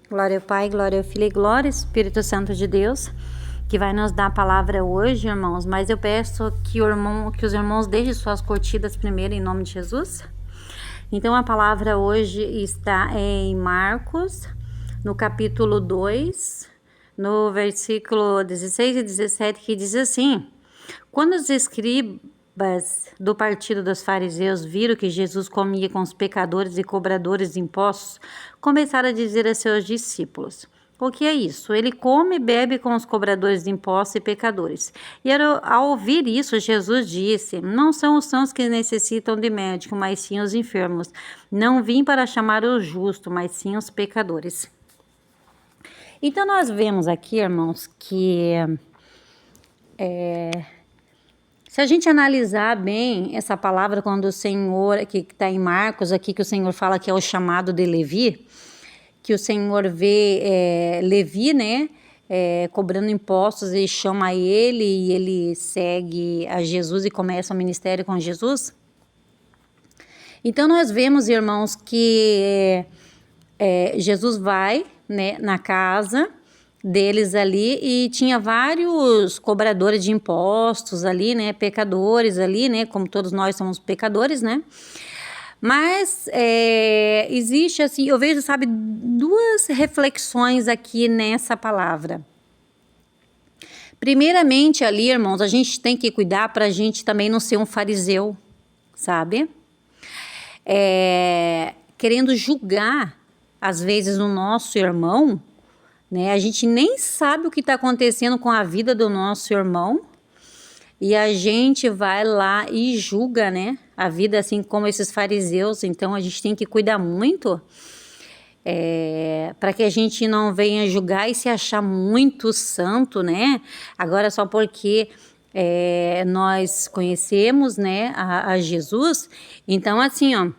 Glória ao Pai, glória ao Filho e glória ao Espírito Santo de Deus, que vai nos dar a palavra hoje, irmãos. Mas eu peço que os irmãos deixem suas curtidas primeiro, em nome de Jesus. Então, a palavra hoje está em Marcos, no capítulo 2, no versículo 16 e 17, que diz assim: Quando os escribas do partido dos fariseus viram que Jesus comia com os pecadores e cobradores de impostos, começaram a dizer a seus discípulos: O que é isso? Ele come e bebe com os cobradores de impostos e pecadores. E ao ouvir isso, Jesus disse: Não são os sãos que necessitam de médico, mas sim os enfermos. Não vim para chamar os justos, mas sim os pecadores. Então nós vemos aqui, irmãos, que se a gente analisar bem essa palavra, quando o Senhor, que está em Marcos aqui, que o Senhor fala que é o chamado de Levi, que o Senhor vê Levi, né, cobrando impostos, e chama ele, e ele segue a Jesus e começa o ministério com Jesus. Então nós vemos, irmãos, que Jesus vai, né, na casa deles ali, e tinha vários cobradores de impostos ali, né, pecadores ali, né, como todos nós somos pecadores, né. Mas existe assim, eu vejo, sabe, duas reflexões aqui nessa palavra. Primeiramente ali, irmãos, a gente tem que cuidar para a gente também não ser um fariseu, sabe? Querendo julgar, às vezes, o nosso irmão, né? A gente nem sabe o que está acontecendo com a vida do nosso irmão, e a gente vai lá e julga, né, a vida, assim como esses fariseus. Então a gente tem que cuidar muito para que a gente não venha julgar e se achar muito santo, né, agora só porque nós conhecemos, né, a Jesus. Então assim, ó,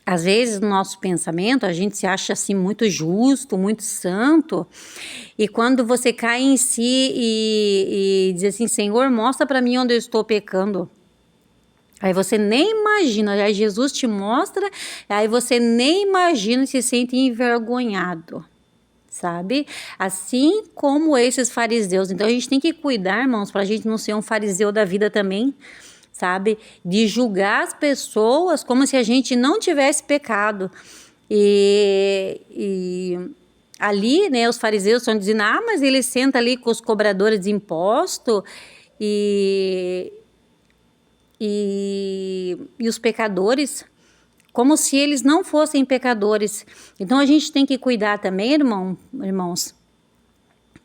às vezes no nosso pensamento a gente se acha assim muito justo, muito santo, e quando você cai em si e diz assim: Senhor, mostra para mim onde eu estou pecando, aí você nem imagina, aí Jesus te mostra, aí você nem imagina e se sente envergonhado, sabe? Assim como esses fariseus. Então a gente tem que cuidar, irmãos, para a gente não ser um fariseu da vida também, sabe? De julgar as pessoas como se a gente não tivesse pecado. E ali, né, os fariseus estão dizendo: mas ele senta ali com os cobradores de imposto e os pecadores, como se eles não fossem pecadores. Então a gente tem que cuidar também, irmãos,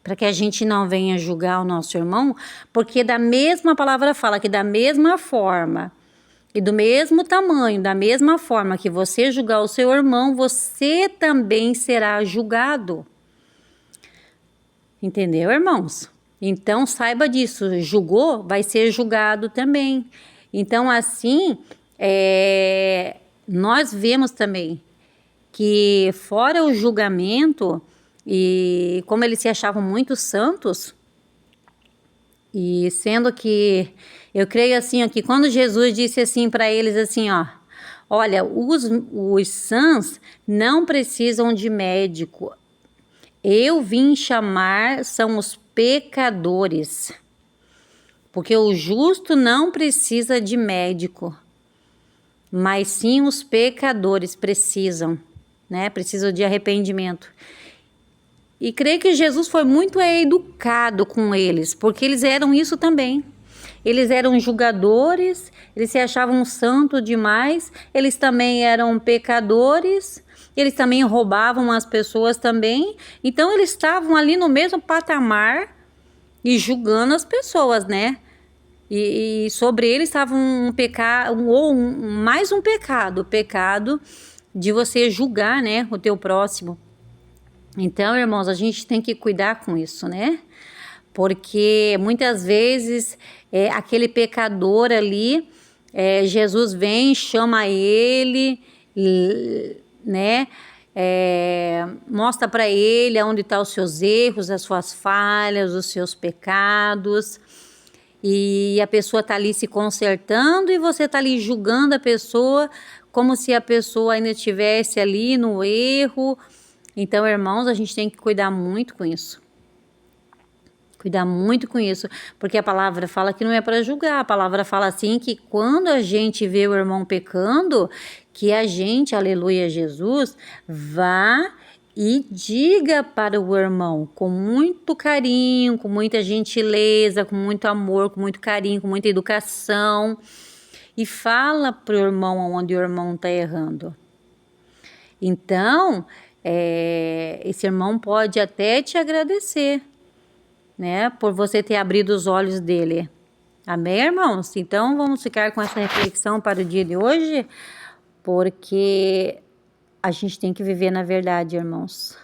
para que a gente não venha julgar o nosso irmão, porque da mesma palavra fala que da mesma forma e do mesmo tamanho, da mesma forma que você julgar o seu irmão, você também será julgado. Entendeu, irmãos? Então saiba disso, julgou, vai ser julgado também. Então assim, nós vemos também que fora o julgamento, e como eles se achavam muito santos, e sendo que eu creio assim, ó, que quando Jesus disse assim para eles assim, ó: olha, os sãos não precisam de médico, eu vim chamar são os pecadores, porque o justo não precisa de médico, mas sim os pecadores precisam, né? Precisam de arrependimento. E creio que Jesus foi muito educado com eles, porque eles eram isso também. Eles eram julgadores, eles se achavam santos demais, eles também eram pecadores, eles também roubavam as pessoas também. Então eles estavam ali no mesmo patamar e julgando as pessoas, né? E sobre eles estava um pecado, ou mais um pecado, o pecado de você julgar, né, o teu próximo. Então, irmãos, a gente tem que cuidar com isso, né? Porque muitas vezes aquele pecador ali, Jesus vem, chama ele, né? Mostra para ele onde estão os seus erros, as suas falhas, os seus pecados. E a pessoa está ali se consertando e você está ali julgando a pessoa como se a pessoa ainda estivesse ali no erro, Então, irmãos, a gente tem que cuidar muito com isso. Cuidar muito com isso, porque a palavra fala que não é para julgar, a palavra fala assim que quando a gente vê o irmão pecando, que a gente, aleluia Jesus, vá e diga para o irmão com muito carinho, com muita gentileza, com muito amor, com muito carinho, com muita educação, e fala para o irmão onde o irmão está errando. Então, esse irmão pode até te agradecer, né, por você ter abrido os olhos dele. Amém, irmãos? Então, vamos ficar com essa reflexão para o dia de hoje, porque a gente tem que viver na verdade, irmãos.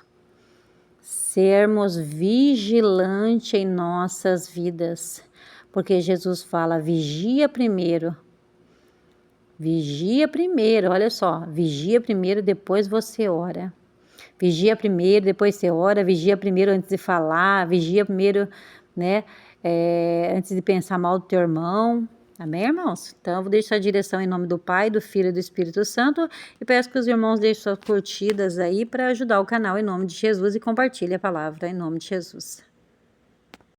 Sermos vigilantes em nossas vidas, porque Jesus fala, vigia primeiro. Vigia primeiro, olha só, vigia primeiro, depois você ora. Vigia primeiro, depois você ora, vigia primeiro antes de falar, vigia primeiro, né, antes de pensar mal do teu irmão. Amém, irmãos? Então, eu vou deixar a direção em nome do Pai, do Filho e do Espírito Santo e peço que os irmãos deixem suas curtidas aí para ajudar o canal em nome de Jesus e compartilhem a palavra em nome de Jesus.